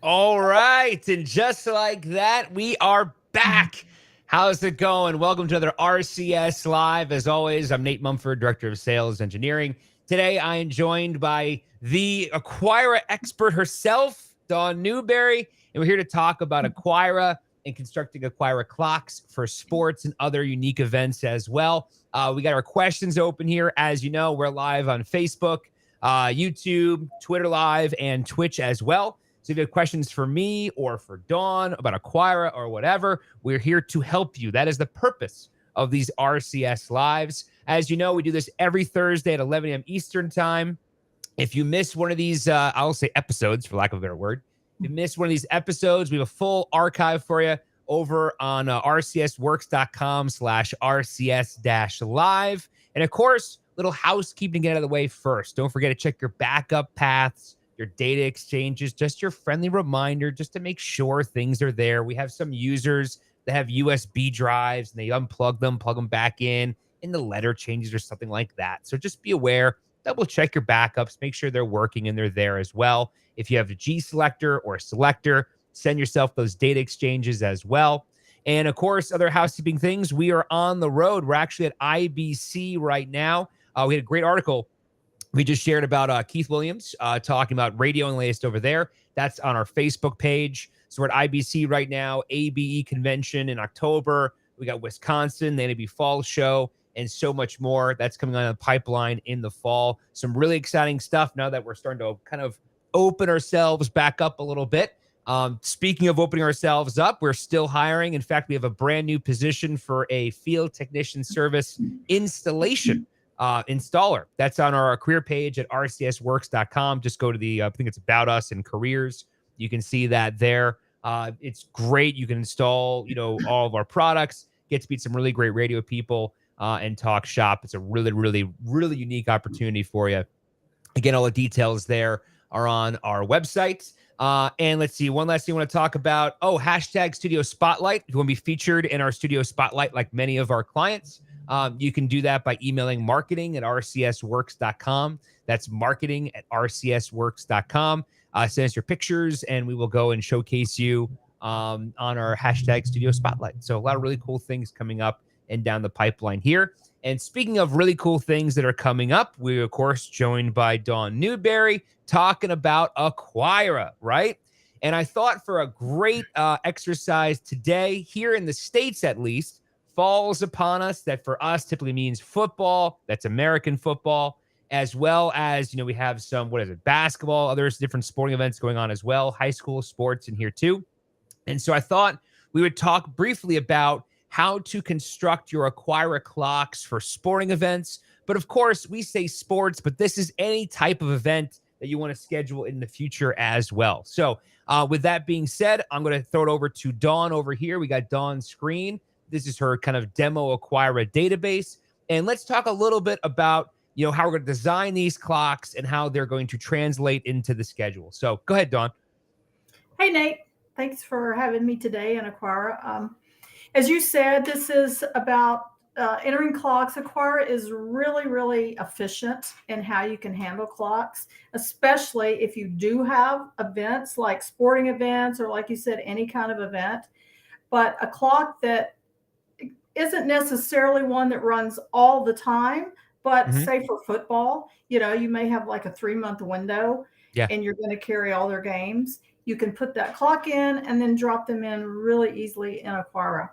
All right. And just like that, we are back. How's it going? Welcome to another RCS Live. As always, I'm Nate Mumford, Director of Sales Engineering. Today, I am joined by the Aquira expert herself, Dawn Newberry. And we're here to talk about Aquira and constructing Aquira clocks for sports and other unique events as well. We got our questions open here. As you know, we're live on Facebook, YouTube, Twitter Live, and Twitch as well. So if you have questions for me or for Dawn about Aquira or whatever, we're here to help you. That is the purpose of these RCS Lives. As you know, we do this every Thursday at 11 a.m. Eastern Time. If you miss one of these, I'll say episodes, for lack of a better word. If you miss one of these episodes, we have a full archive for you over on rcsworks.com/rcs-live. And of course, little housekeeping to get out of the way first. Don't forget to check your backup paths, your data exchanges, just your friendly reminder, just to make sure things are there. We have some users that have USB drives and they unplug them, plug them back in the letter changes or something like that. So just be aware, double check your backups, make sure they're working and they're there as well. If you have a G selector or a selector, send yourself those data exchanges as well. And of course, other housekeeping things, we are on the road. We're actually at IBC right now. We had a great article we just shared about Keith Williams talking about radio and latest over there. That's on our Facebook page. So we're at IBC right now, ABE convention in October. We got Wisconsin, the NAB Fall Show, and so much more. That's coming on the pipeline in the fall. Some really exciting stuff now that we're starting to kind of open ourselves back up a little bit. Speaking of opening ourselves up, we're still hiring. In fact, we have a brand new position for a field technician service installation installer. That's on our career page at rcsworks.com. Just go to the, I think it's About Us and Careers. You can see that there. It's great. You can install, all of our products, get to meet some really great radio people and talk shop. It's a really, really, really unique opportunity for you. Again, all the details there are on our website. And let's see, one last thing I want to talk about. Hashtag Studio Spotlight. If you want to be featured in our Studio Spotlight like many of our clients, you can do that by emailing marketing@rcsworks.com. That's marketing@rcsworks.com. Send us your pictures, and we will go and showcase you on our hashtag Studio Spotlight. So a lot of really cool things coming up and down the pipeline here. And speaking of really cool things that are coming up, we're, of course, joined by Dawn Newberry talking about Aquira, right? And I thought for a great exercise today, here in the States at least, falls upon us, that for us typically means football, that's American football, as well as, we have some, basketball, others, different sporting events going on as well, high school sports in here too. And so I thought we would talk briefly about how to construct your Aquira clocks for sporting events. But of course, we say sports, but this is any type of event that you want to schedule in the future as well. So with that being said, I'm going to throw it over to Dawn over here. We got Dawn's screen. This is her kind of demo Aquira database. And let's talk a little bit about, how we're going to design these clocks and how they're going to translate into the schedule. So go ahead, Dawn. Hey, Nate. Thanks for having me today in Aquira. As you said, this is about entering clocks. Aquira is really, really efficient in how you can handle clocks, especially if you do have events like sporting events or, like you said, any kind of event. But a clock that isn't necessarily one that runs all the time, but say for football, you may have like a 3-month window and you're going to carry all their games. You can put that clock in and then drop them in really easily in Aquira.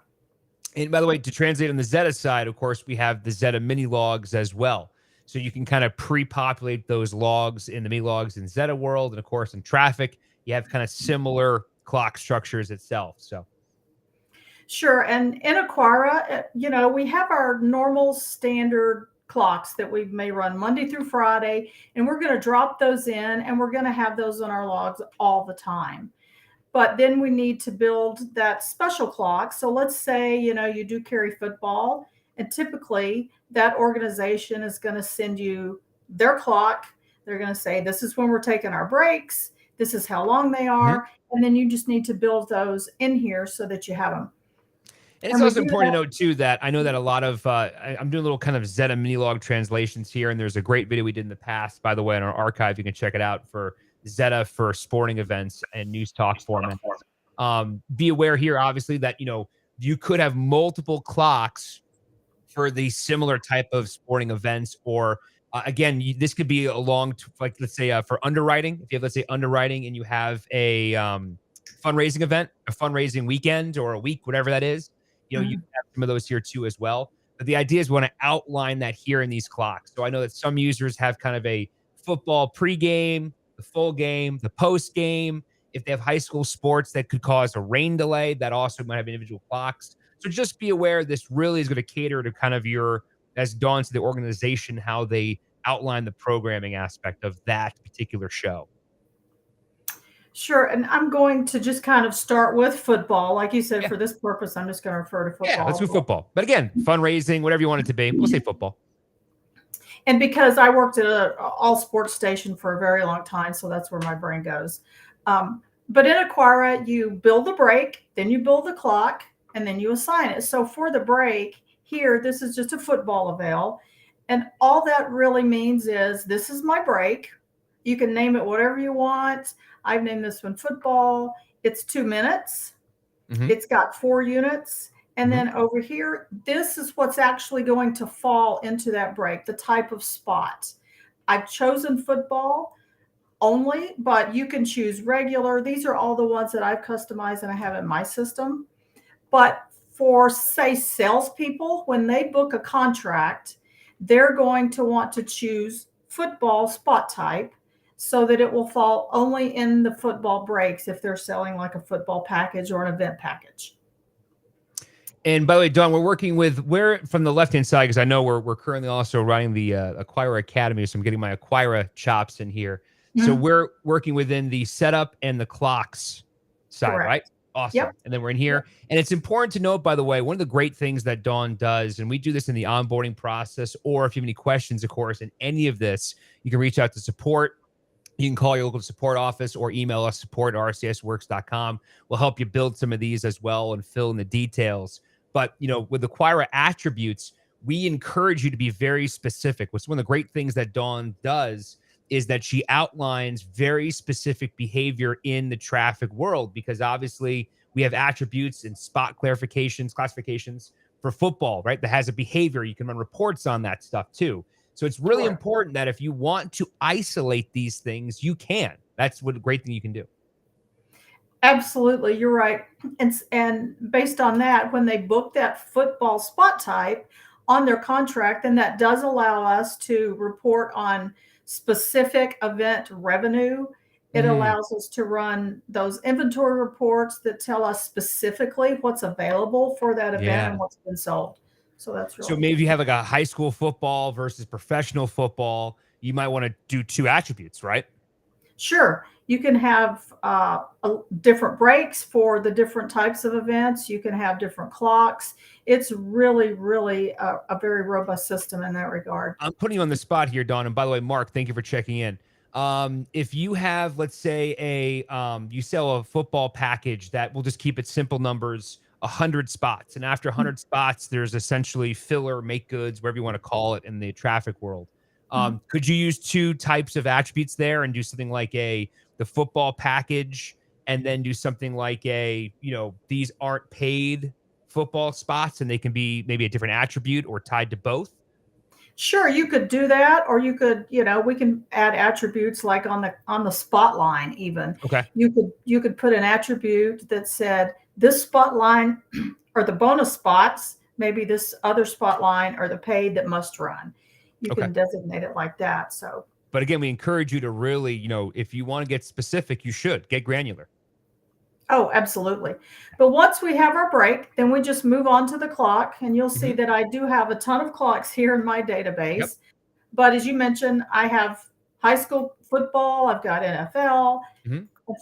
And by the way, to translate on the Zeta side, of course, we have the Zeta mini logs as well. So you can kind of pre-populate those logs in the mini logs in Zeta world. And of course, in traffic, you have kind of similar clock structures itself. So. Sure. And in Aquira, we have our normal standard clocks that we may run Monday through Friday, and we're going to drop those in and we're going to have those on our logs all the time. But then we need to build that special clock. So let's say, you do carry football, and typically that organization is going to send you their clock. They're going to say, this is when we're taking our breaks. This is how long they are. And then you just need to build those in here so that you have them. And it's also important to note, too, that I know that a lot of, I'm doing a little kind of Zeta mini log translations here, and there's a great video we did in the past, by the way, in our archive. You can check it out for Zeta for sporting events and news talk formats. Be aware here, obviously, that you could have multiple clocks for the similar type of sporting events, or again, this could be along to, like, let's say for underwriting. If you have, let's say, underwriting, and you have a fundraising event, a fundraising weekend or a week, whatever that is, you Mhm. can have some of those here too as well. But the idea is we want to outline that here in these clocks. So I know that some users have kind of a football pregame, the full game, the post game. If they have high school sports that could cause a rain delay, that also might have individual clocks. So just be aware this really is going to cater to kind of your, as Dawn to the organization, how they outline the programming aspect of that particular show. Sure. And I'm going to just kind of start with football. Like you said, Yeah. for this purpose, I'm just going to refer to Yeah, let's do football. football. But again, fundraising, whatever you want it to be, we'll say football. And because I worked at an all sports station for a very long time, so that's where my brain goes. But in Aquira, you build the break, then you build the clock, and then you assign it. So for the break here, this is just a football avail. And all that really means is this is my break. You can name it whatever you want. I've named this one football. It's 2 minutes. It's got 4 units. And then over here, this is what's actually going to fall into that break, the type of spot. I've chosen football only, but you can choose regular. These are all the ones that I've customized and I have in my system. But for, say, salespeople, when they book a contract, they're going to want to choose football spot type so that it will fall only in the football breaks if they're selling like a football package or an event package. And by the way, Dawn, we're working with where from the left-hand side, because I know we're currently also running the Aquira Academy, so I'm getting my Aquira chops in here. So we're working within the setup and the clocks side, Correct. right? Awesome. Yep. And then we're in here. Yep. And it's important to note, by the way, one of the great things that Dawn does, and we do this in the onboarding process, or if you have any questions, of course, in any of this, you can reach out to support. You can call your local support office or email us, support@rcsworks.com. We'll help you build some of these as well and fill in the details. But, with the Aquira attributes, we encourage you to be very specific. What's one of the great things that Dawn does is that she outlines very specific behavior in the traffic world, because obviously we have attributes and spot classifications for football, right? That has a behavior. You can run reports on that stuff too. So it's really important that if you want to isolate these things, you can. That's what a great thing you can do. Absolutely, you're right. And based on that, when they book that football spot type on their contract, then that does allow us to report on specific event revenue. It allows us to run those inventory reports that tell us specifically what's available for that event and what's been sold. So that's really so maybe you have like a high school football versus professional football. You might want to do 2 attributes, right? Sure. You can have different breaks for the different types of events. You can have different clocks. It's really, really a very robust system in that regard. I'm putting you on the spot here, Dawn. And by the way, Mark, thank you for checking in. If you have, let's say, you sell a football package that will just keep it simple numbers, 100 spots. And after 100 spots, there's essentially filler, make goods, whatever you want to call it in the traffic world. Could you use 2 types of attributes there and do something like the football package, and then do something like these aren't paid football spots, and they can be maybe a different attribute or tied to both? Sure, you could do that, or you could, we can add attributes like on the spot line even. Okay. You could put an attribute that said this spot line or the bonus spots, maybe this other spot line or the paid that must run. You can designate it like that. So, but again, we encourage you to really, if you want to get specific, you should get granular. Oh, absolutely. But once we have our break, then we just move on to the clock, and you'll see that I do have a ton of clocks here in my database. Yep. But as you mentioned, I have high school football, I've got NFL.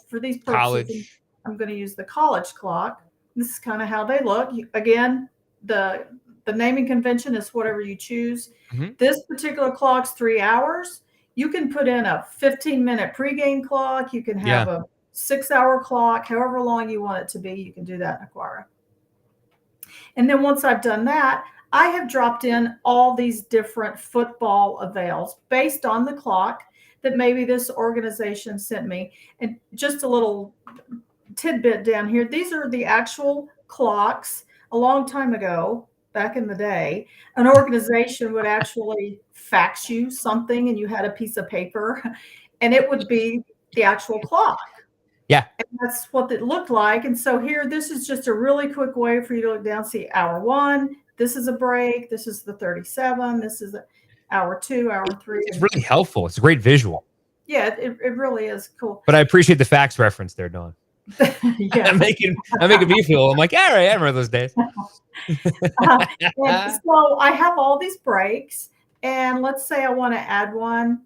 For these purposes, College. I'm going to use the college clock. This is kind of how they look. Again, the naming convention is whatever you choose. This particular clock's 3 hours. You can put in a 15-minute pregame clock. You can have a 6-hour clock, however long you want it to be. You can do that in Aquira. And then once I've done that, I have dropped in all these different football avails based on the clock. that maybe this organization sent me. And just a little tidbit down here. These are the actual clocks. A long time ago, back in the day, an organization would actually fax you something and you had a piece of paper and it would be the actual clock. Yeah. And that's what it looked like. And so here, this is just a really quick way for you to look down, see hour 1. This is a break. This is the 37. This is hour 2, hour 3. It's really helpful. It's a great visual. Yeah, it really is cool. But I appreciate the fax reference there, Dawn. Yeah. I'm making me feel. I'm like, all right, I remember those days. And so I have all these breaks, and let's say I want to add one.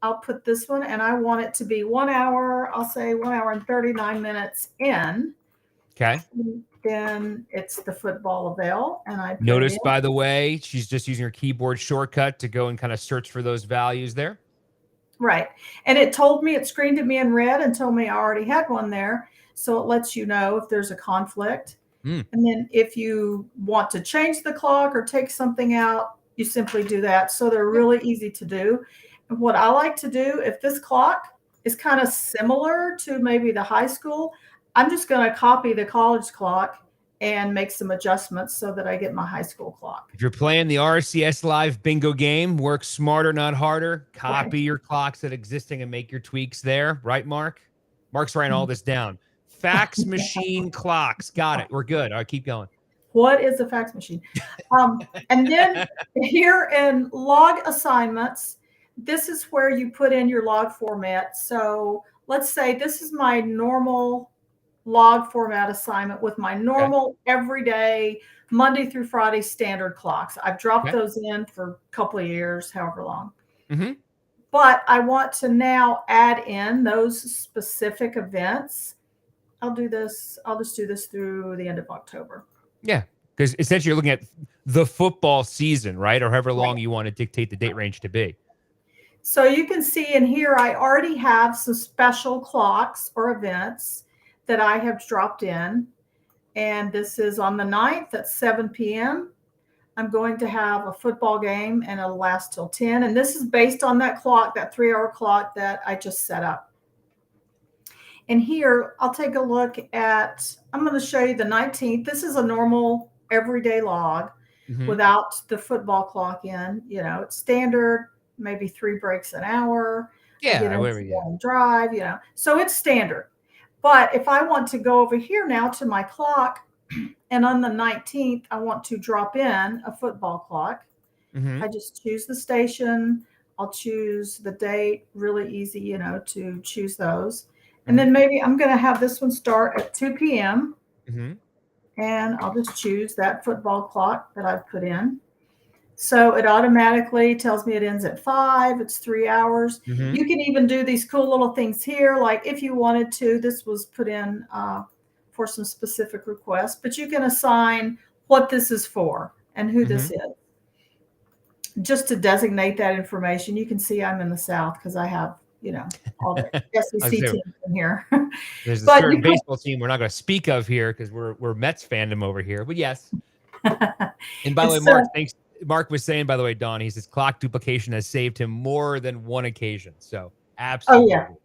I'll put this one, and I want it to be 1 hour. I'll say 1 hour and 39 minutes in. Okay. Then it's the football avail, and I notice, by the way, she's just using her keyboard shortcut to go and kind of search for those values there. Right. And it told me, it screened at me in red and told me I already had one there. So it lets you know if there's a conflict. And then if you want to change the clock or take something out, you simply do that. So they're really easy to do. And what I like to do, if this clock is kind of similar to maybe the high school, I'm just going to copy the college clock and make some adjustments so that I get my high school clock. If you're playing the RCS live bingo game, work smarter, not harder. Copy your clocks that are existing and make your tweaks there. Right, Mark? Mark's writing all this down. Fax machine clocks. Got it. We're good. All right, keep going. What is a fax machine? And then here in log assignments, this is where you put in your log format. So let's say this is my normal log format assignment with my normal everyday Monday through Friday standard clocks. I've dropped those in for a couple of years, however long. But I want to now add in those specific events. I'll do this. I'll just do this through the end of October. Yeah, because essentially you're looking at the football season, right? Or however long you want to dictate the date range to be. So you can see in here, I already have some special clocks or events that I have dropped in. And this is on the 9th at 7 p.m. I'm going to have a football game and it'll last till 10. And this is based on that clock, that 3-hour clock that I just set up. And here, I'll take a look at, I'm going to show you the 19th. This is a normal everyday log without the football clock in. You know, it's standard, maybe 3 breaks an hour. Yeah, whatever you drive, you know. So it's standard. But if I want to go over here now to my clock, and on the 19th, I want to drop in a football clock, I just choose the station. I'll choose the date. Really easy, you know, to choose those. And then maybe I'm going to have this one start at 2 p.m. And I'll just choose that football clock that I've put in. So it automatically tells me it ends at 5. It's 3 hours. You can even do these cool little things here. Like if you wanted to, this was put in for some specific requests, but you can assign what this is for and who this is. Just to designate that information. You can see I'm in the South because I have, you know, all the SEC teams in here. There's a certain baseball team we're not going to speak of here because we're Mets fandom over here. But yes. And by the way, Mark, thanks. Mark was saying, by the way, Dawn, he says clock duplication has saved him more than one occasion. So absolutely. Oh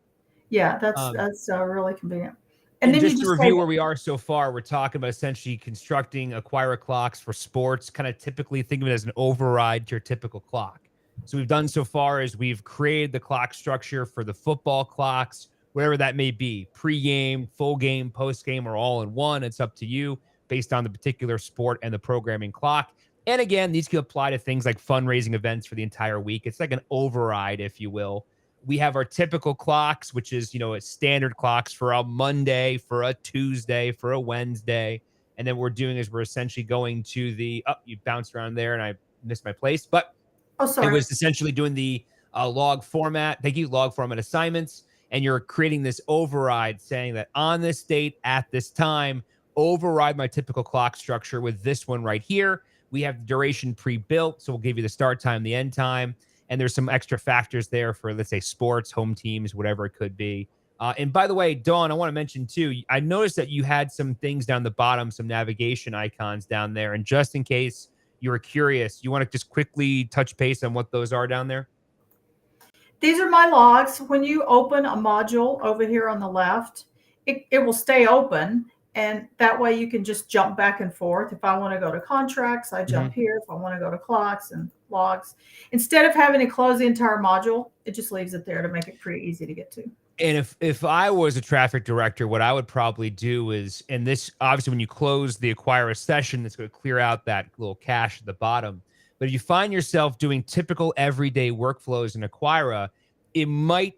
yeah, that's really convenient. And then just to review where we are so far, we're talking about essentially constructing Aquira clocks for sports. Kind of typically think of it as an override to your typical clock. So we've done so far is we've created the clock structure for the football clocks, whatever that may be, pre-game, full game, post-game, or all in one. It's up to you based on the particular sport and the programming clock. And again, these can apply to things like fundraising events for the entire week. It's like an override, if you will. We have our typical clocks, which is, you know, it's standard clocks for a Monday, for a Tuesday, for a Wednesday. And then what we're doing is we're essentially going to the, you bounced around there and I missed my place, but it was essentially doing the log format. Thank you. Log format assignments. And you're creating this override saying that on this date at this time, override my typical clock structure with this one right here. We have the duration pre-built. So we'll give you the start time, the end time. And there's some extra factors there for, let's say, sports, home teams, whatever it could be. And by the way, Dawn, I want to mention too, I noticed that you had some things down the bottom, some navigation icons down there. And just in case you were curious, you want to just quickly touch base on what those are down there? These are my logs. When you open a module over here on the left, it will stay open. And that way you can just jump back and forth. If I want to go to contracts, I jump here. If I want to go to clocks and logs, instead of having to close the entire module, it just leaves it there to make it pretty easy to get to. And if I was a traffic director, what I would probably do is, and this obviously when you close the Aquira session, it's going to clear out that little cache at the bottom. But if you find yourself doing typical everyday workflows in Aquira, it might,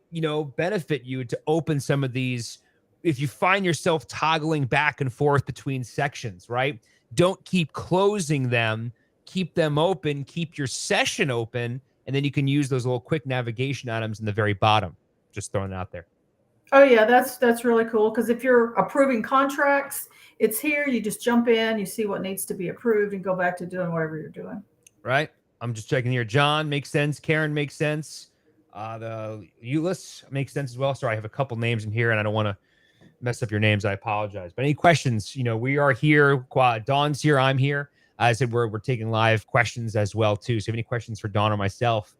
benefit you to open some of these. If you find yourself toggling back and forth between sections, right? Don't keep closing them, keep them open, keep your session open, and then you can use those little quick navigation items in the very bottom. Just throwing it out there. Oh yeah, that's really cool, because if you're approving contracts, it's here. You just jump in, you see what needs to be approved, and go back to doing whatever you're doing. Right. I'm just checking here. John makes sense. Karen makes sense. The Ulyss makes sense as well. Sorry, I have a couple names in here, and I don't want to mess up your names. I apologize. But any questions? We are here. Dawn's here. I'm here. I said we're taking live questions as well too. So if you have any questions for Dawn or myself,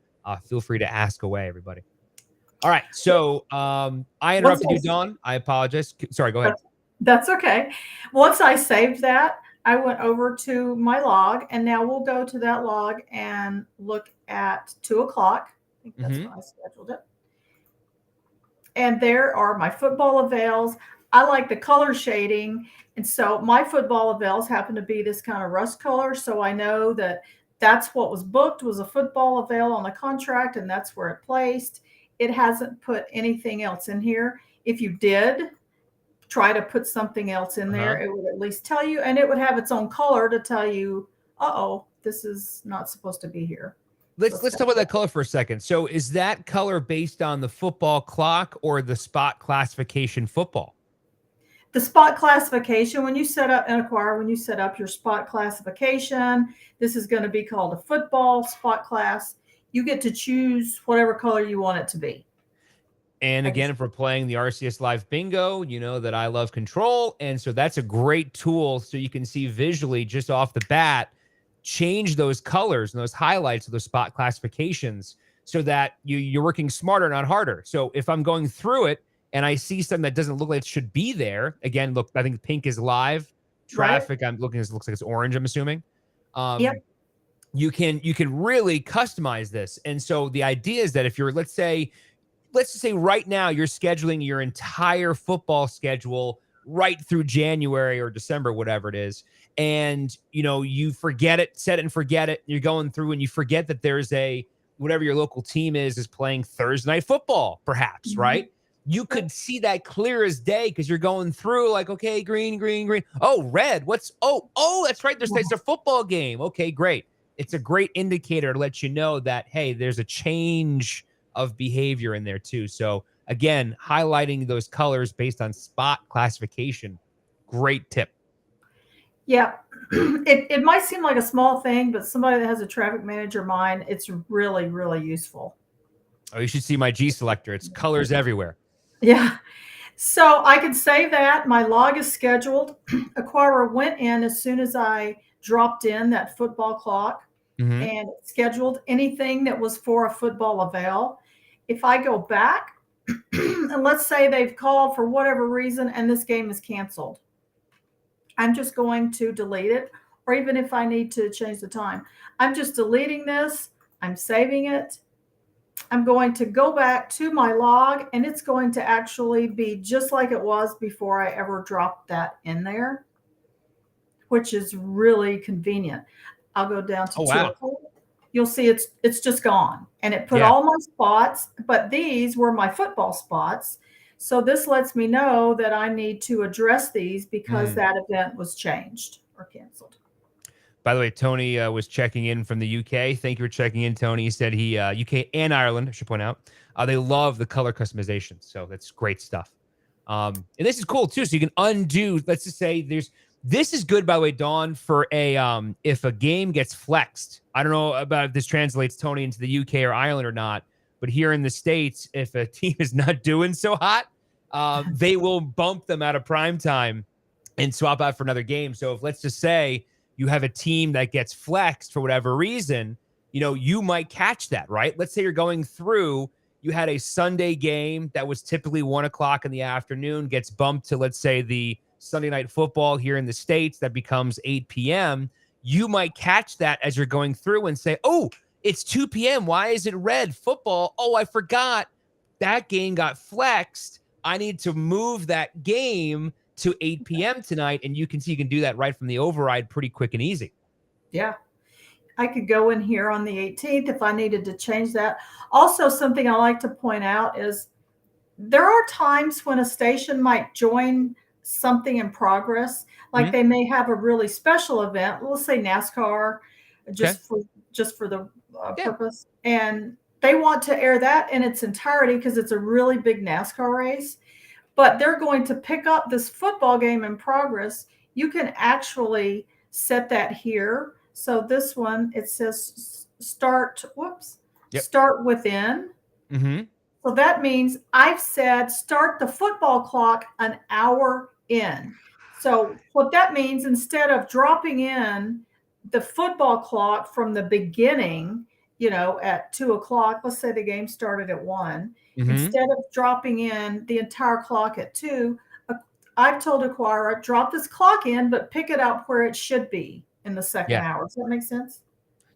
feel free to ask away, everybody. All right. So I interrupted you, Dawn. I apologize. Sorry, go ahead. That's okay. Once I saved that, I went over to my log, and now we'll go to that log and look at 2 o'clock. I think that's when I scheduled it. And there are my football avails. I like the color shading. And so my football avails happen to be this kind of rust color. So I know that that's what was booked, was a football avail on the contract, and that's where it placed. It hasn't put anything else in here. If you did try to put something else in there, it would at least tell you, and it would have its own color to tell you, uh-oh, this is not supposed to be here. Let's talk about that color for a second. So is that color based on the football clock or the spot classification football? The spot classification, when you set up in Aquira, when you set up your spot classification, this is going to be called a football spot class. You get to choose whatever color you want it to be. And again, if we're playing the RCS Live Bingo, you know that I love control. And so that's a great tool. So you can see visually just off the bat, change those colors and those highlights of those spot classifications so that you're working smarter, not harder. So if I'm going through it and I see something that doesn't look like it should be there, again, look, I think pink is live traffic. Right. I'm looking, it looks like it's orange, I'm assuming. Yep. You can really customize this. And so the idea is that if you're, let's just say right now you're scheduling your entire football schedule right through January or December, whatever it is. And, you forget it, set it and forget it. You're going through and you forget that there's whatever your local team is playing Thursday night football, perhaps, right? You could see that clear as day because you're going through like, okay, green, green, green. Oh, red. That's right. It's a football game. Okay, great. It's a great indicator to let you know that, hey, there's a change of behavior in there too. So again, highlighting those colors based on spot classification. Great tip. Yeah. It might seem like a small thing, but somebody that has a traffic manager mind, it's really, really useful. Oh, you should see my G selector. It's colors everywhere. Yeah. So I can save that. My log is scheduled. Aquira went in as soon as I dropped in that football clock and scheduled anything that was for a football avail. If I go back and let's say they've called for whatever reason and this game is canceled, I'm just going to delete it. Or even if I need to change the time, I'm just deleting this. I'm saving it. I'm going to go back to my log, and it's going to actually be just like it was before I ever dropped that in there, which is really convenient. I'll go down to 2 o'clock. You'll see it's just gone. And it put all my spots, but these were my football spots. So this lets me know that I need to address these because that event was changed or canceled. By the way, Tony was checking in from the UK. Thank you for checking in, Tony. He said UK and Ireland, I should point out, they love the color customization. So that's great stuff. And this is cool too. So you can undo, let's just say this is good, by the way, Dawn, for if a game gets flexed. I don't know about if this translates, Tony, into the UK or Ireland or not, but here in the States, if a team is not doing so hot, they will bump them out of prime time and swap out for another game. So if let's just say you have a team that gets flexed for whatever reason, you might catch that, right? Let's say you're going through you had a Sunday game that was typically 1 o'clock in the afternoon, gets bumped to, let's say, the Sunday night football here in the States that becomes 8 p.m., you might catch that as you're going through and say, oh, it's 2 p.m. Why is it red? Football. Oh, I forgot that game got flexed. I need to move that game to 8 p.m. tonight. And you can see you can do that right from the override pretty quick and easy. Yeah. I could go in here on the 18th if I needed to change that. Also, something I like to point out is there are times when a station might join something in progress, like they may have a really special event, let's say NASCAR, just for the purpose, and they want to air that in its entirety because it's a really big NASCAR race, but they're going to pick up this football game in progress. You can actually set that here. So this one, it says start within. Mm-hmm. So that means I've said start the football clock an hour in. So what that means, instead of dropping in the football clock from the beginning, at 2 o'clock, let's say the game started at 1, instead of dropping in the entire clock at 2, I've told Aquira, drop this clock in, but pick it up where it should be in the second hour. Does that make sense?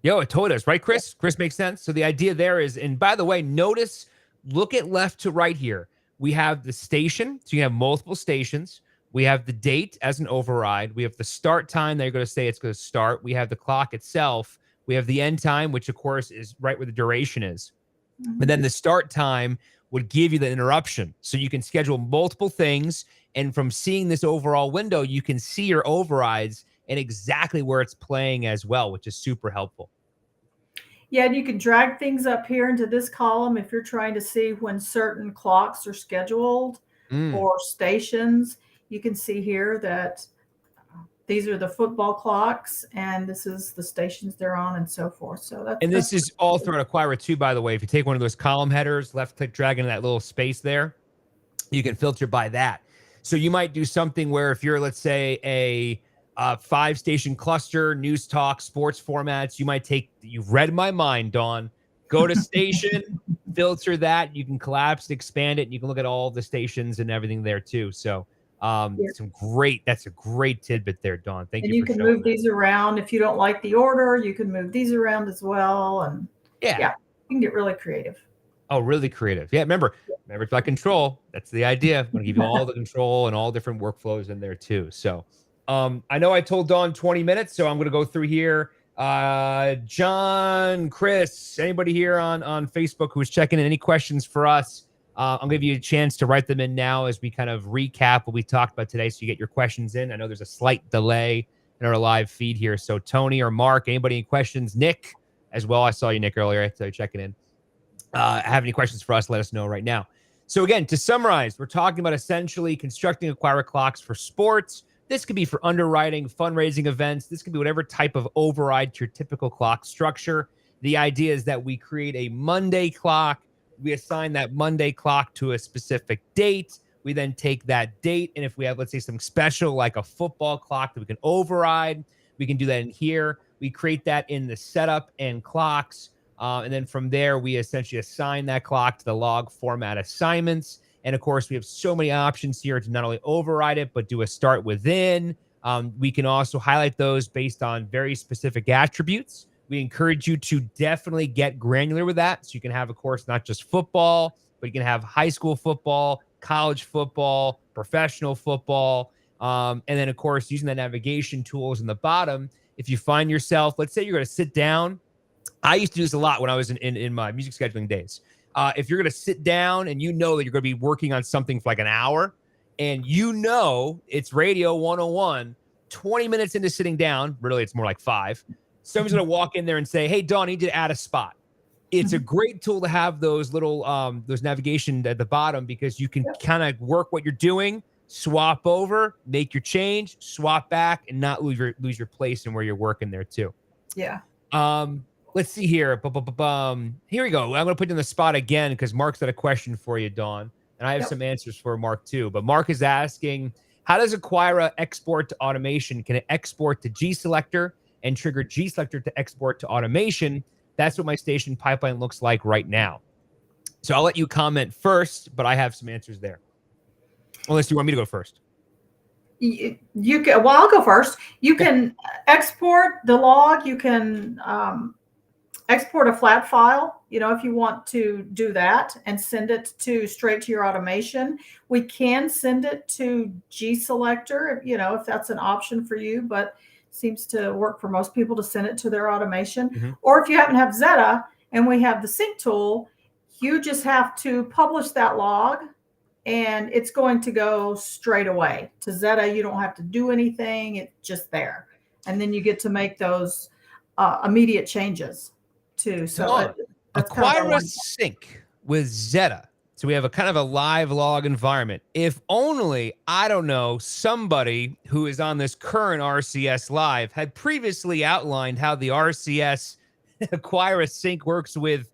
Yo, it totally does, right, Chris? Chris makes sense. So the idea there is, and by the way, notice, look at left to right here. We have the station, so you have multiple stations. We have the date as an override. We have the start time that you're going to say it's going to start. We have the clock itself. We have the end time, which of course is right where the duration is. But then the start time would give you the interruption. So you can schedule multiple things. And from seeing this overall window, you can see your overrides and exactly where it's playing as well, which is super helpful. Yeah, and you can drag things up here into this column if you're trying to see when certain clocks are scheduled or stations. You can see here that these are the football clocks, and this is the stations they're on, and so forth. So this is all throughout Aquira too, by the way. If you take one of those column headers, left click, drag into that little space there, you can filter by that. So you might do something where if you're, let's say, a 5-station cluster, news talk, sports formats, you've read my mind, Dawn. Go to station, filter that. You can collapse and expand it, and you can look at all the stations and everything there too. So that's a great tidbit there, Dawn. Thank you. And you can move these around. If you don't like the order, you can move these around as well. And you can get really creative. Oh, really creative. Yeah, remember it's about control. That's the idea. I'm going to give you all the control and all different workflows in there too. So I know I told Dawn 20 minutes, so I'm going to go through here. John, Chris, anybody here on Facebook who's checking in, any questions for us? I'll give you a chance to write them in now as we kind of recap what we talked about today, so you get your questions in. I know there's a slight delay in our live feed here. So Tony or Mark, anybody any questions? Nick as well. I saw you, Nick, earlier. So checking in. Have any questions for us, let us know right now. So again, to summarize, we're talking about essentially constructing Aquira clocks for sports. This could be for underwriting, fundraising events. This could be whatever type of override to your typical clock structure. The idea is that we create a Monday clock. We assign that Monday clock to a specific date. We then take that date, and if we have, let's say, something special like a football clock that we can override, we can do that in here. We create that in the setup and clocks. And then from there, we essentially assign that clock to the log format assignments. And of course, we have so many options here to not only override it, but do a start within. We can also highlight those based on very specific attributes. We encourage you to definitely get granular with that. So you can have, of course, not just football, but you can have high school football, college football, professional football. And then, of course, using the navigation tools in the bottom. If you find yourself, let's say you're going to sit down. I used to do this a lot when I was in my music scheduling days. If you're going to sit down and you know that you're going to be working on something for like an hour, and you know it's Radio 101, 20 minutes into sitting down, really it's more like 5, somebody's going to walk in there and say, hey, Dawn, I need you to add a spot. It's a great tool to have those little those navigation at the bottom, because you can kind of work what you're doing, swap over, make your change, swap back, and not lose your place and where you're working there too. Yeah. Let's see here. Here we go. I'm going to put you in the spot again because Mark's got a question for you, Dawn. And I have some answers for Mark too. But Mark is asking, how does Aquira export to automation? Can it export to G-Selector and trigger G-Selector to export to automation? That's what my station pipeline looks like right now. So I'll let you comment first, but I have some answers there. Unless you want me to go first. You can, well, I'll go first. You can export the log. You can export a flat file, if you want to do that and send it straight to your automation. We can send it to G-Selector, if that's an option for you, but seems to work for most people to send it to their automation. Or if you happen to have Zeta and we have the sync tool, you just have to publish that log and it's going to go straight away to Zeta. You don't have to do anything. It's just there. And then you get to make those immediate changes too. So Aquira sync with Zeta. So we have a kind of a live log environment. If only, I don't know, somebody who is on this current RCS live had previously outlined how the RCS Aquira sync works with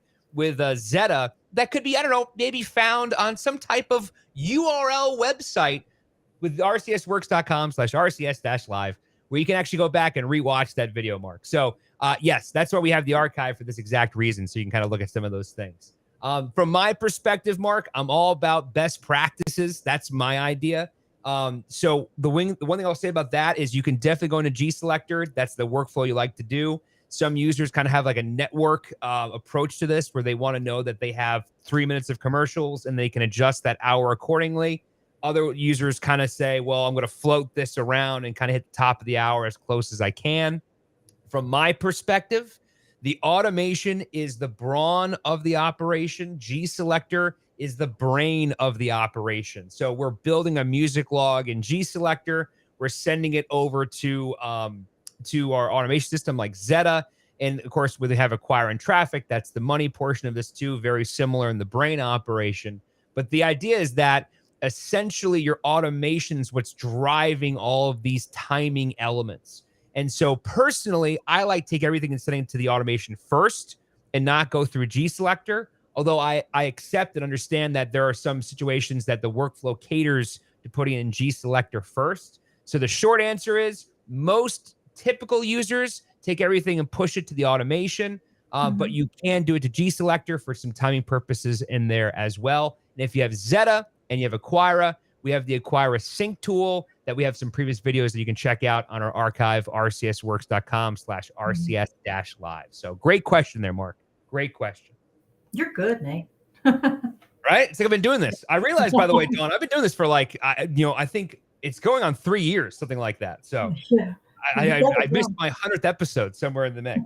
Zeta. That could be, I don't know, maybe found on some type of URL website with rcsworks.com/RCS-live, where you can actually go back and rewatch that video, Mark. So yes, that's why we have the archive for this exact reason. So you can kind of look at some of those things. From my perspective, Mark, I'm all about best practices. That's my idea. So the one thing I'll say about that is you can definitely go into G-Selector. That's the workflow you like to do. Some users kind of have like a network approach to this where they want to know that they have 3 minutes of commercials and they can adjust that hour accordingly. Other users kind of say, well, I'm going to float this around and kind of hit the top of the hour as close as I can. From my perspective, the automation is the brawn of the operation. G-Selector is the brain of the operation. So we're building a music log in G-Selector. We're sending it over to our automation system like Zeta. And of course, we have Aquira and traffic. That's the money portion of this too. Very similar in the brain operation. But the idea is that essentially your automation's what's driving all of these timing elements. And so personally, I like to take everything and send it to the automation first and not go through G-Selector. Although I accept and understand that there are some situations that the workflow caters to putting in G-Selector first. So the short answer is most typical users take everything and push it to the automation, but you can do it to G-Selector for some timing purposes in there as well. And if you have Zeta and you have Aquira, we have the Aquira sync tool that we have some previous videos that you can check out on our archive, rcsworks.com/RCS-live. So great question there, Mark. Great question. You're good, Nate. Right? It's like I've been doing this. I realized, by the way, Dawn, I've been doing this for like, I think it's going on 3 years, something like that. So yeah. I missed my 100th episode somewhere in the mix.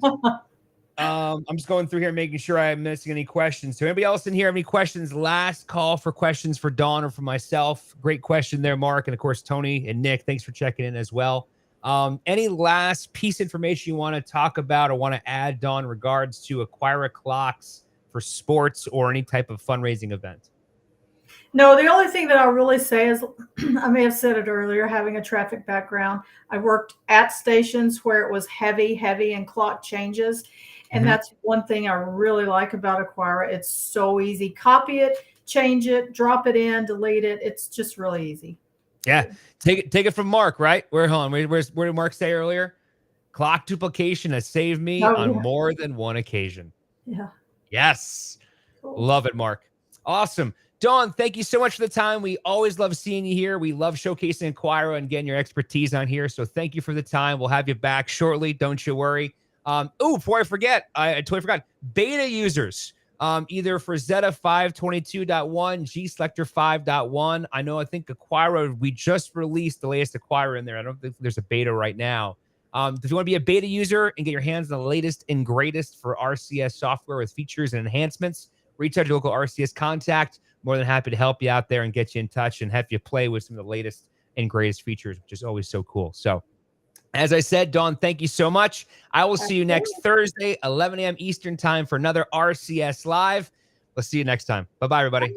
I'm just going through here, making sure I'm missing any questions. So anybody else in here have any questions? Last call for questions for Dawn or for myself. Great question there, Mark. And of course, Tony and Nick, thanks for checking in as well. Any last piece of information you want to talk about or want to add, Dawn, in regards to Aquira clocks for sports or any type of fundraising event? No, the only thing that I'll really say is, I may have said it earlier, having a traffic background, I worked at stations where it was heavy and clock changes. And that's one thing I really like about Aquira. It's so easy. Copy it, change it, drop it in, delete it. It's just really easy. Yeah. Take it from Mark, right? Where did Mark say earlier? Clock duplication has saved me on more than one occasion. Yeah. Yes. Cool. Love it, Mark. Awesome. Dawn, thank you so much for the time. We always love seeing you here. We love showcasing Aquira and getting your expertise on here. So thank you for the time. We'll have you back shortly. Don't you worry. Before I forget, I totally forgot. Beta users, either for Zeta 5.22.1, G-Selector 5.1. I think Aquira, we just released the latest Aquira in there. I don't think there's a beta right now. If you want to be a beta user and get your hands on the latest and greatest for RCS software with features and enhancements, reach out to your local RCS contact. More than happy to help you out there and get you in touch and have you play with some of the latest and greatest features, which is always so cool. So as I said, Dawn, thank you so much. I will see you next Thursday, 11 a.m. Eastern time for another RCS Live. We'll see you next time. Bye-bye, everybody.